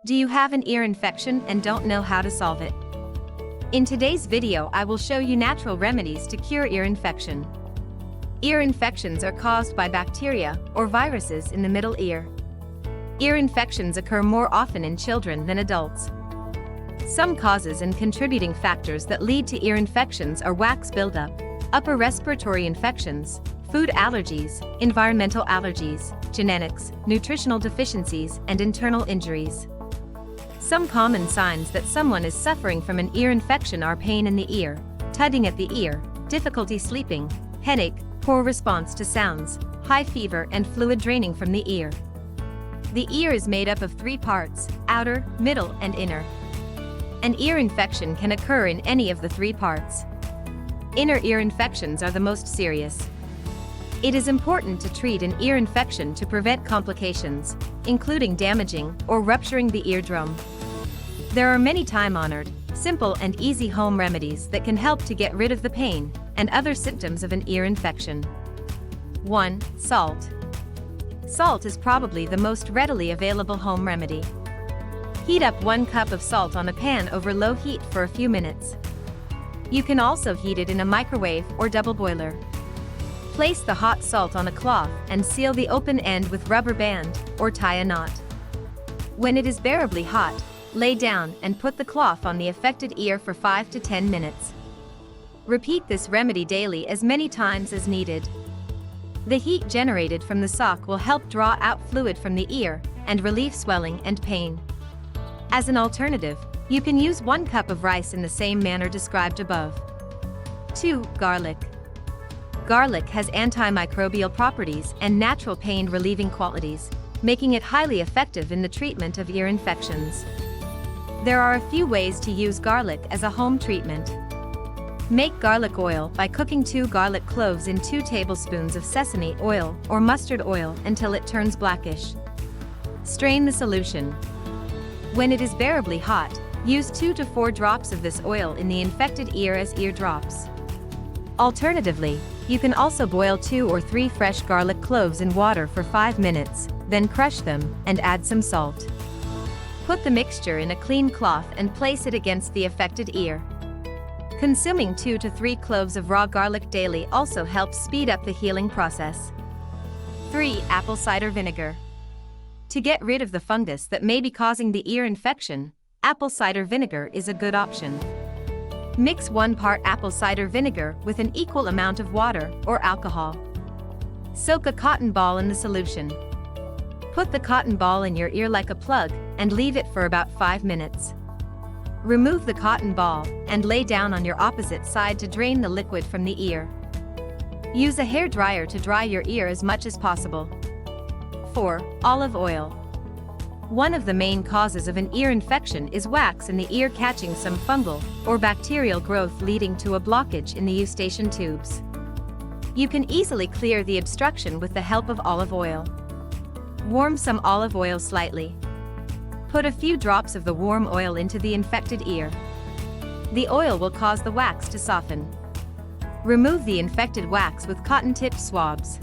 Do you have an ear infection and don't know how to solve it? In today's video, I will show you natural remedies to cure ear infection. Ear infections are caused by bacteria or viruses in the middle ear. Ear infections occur more often in children than adults. Some causes and contributing factors that lead to ear infections are wax buildup, upper respiratory infections, food allergies, environmental allergies, genetics, nutritional deficiencies, and internal injuries. Some common signs that someone is suffering from an ear infection are pain in the ear, tugging at the ear, difficulty sleeping, headache, poor response to sounds, high fever, and fluid draining from the ear. The ear is made up of 3 parts: outer, middle, and inner. An ear infection can occur in any of the 3 parts. Inner ear infections are the most serious. It is important to treat an ear infection to prevent complications, including damaging or rupturing the eardrum. There are many time-honored, simple and easy home remedies that can help to get rid of the pain and other symptoms of an ear infection. 1. Salt. Salt is probably the most readily available home remedy. Heat up 1 cup of salt on a pan over low heat for a few minutes. You can also heat it in a microwave or double boiler. Place the hot salt on a cloth and seal the open end with rubber band or tie a knot. When it is bearably hot, lay down and put the cloth on the affected ear for 5 to 10 minutes. Repeat this remedy daily as many times as needed. The heat generated from the sock will help draw out fluid from the ear and relieve swelling and pain. As an alternative, you can use 1 cup of rice in the same manner described above. 2. Garlic. Garlic has antimicrobial properties and natural pain-relieving qualities, making it highly effective in the treatment of ear infections. There are a few ways to use garlic as a home treatment. Make garlic oil by cooking 2 garlic cloves in 2 tablespoons of sesame oil or mustard oil until it turns blackish. Strain the solution. When it is bearably hot, use 2 to 4 drops of this oil in the infected ear as ear drops. Alternatively, you can also boil 2 or 3 fresh garlic cloves in water for 5 minutes, then crush them and add some salt. Put the mixture in a clean cloth and place it against the affected ear. Consuming 2 to 3 cloves of raw garlic daily also helps speed up the healing process. 3. Apple cider vinegar. To get rid of the fungus that may be causing the ear infection, apple cider vinegar is a good option. Mix 1 part apple cider vinegar with an equal amount of water or alcohol. Soak a cotton ball in the solution. Put the cotton ball in your ear like a plug and leave it for about 5 minutes. Remove the cotton ball and lay down on your opposite side to drain the liquid from the ear. Use a hair dryer to dry your ear as much as possible. 4. Olive oil. One of the main causes of an ear infection is wax in the ear catching some fungal or bacterial growth leading to a blockage in the eustachian tubes. You can easily clear the obstruction with the help of olive oil. Warm some olive oil slightly. Put a few drops of the warm oil into the infected ear. The oil will cause the wax to soften. Remove the infected wax with cotton-tipped swabs.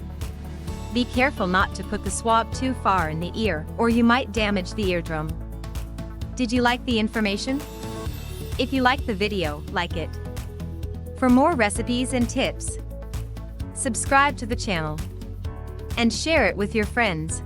Be careful not to put the swab too far in the ear or you might damage the eardrum. Did you like the information? If you liked the video, like it. For more recipes and tips, subscribe to the channel and share it with your friends.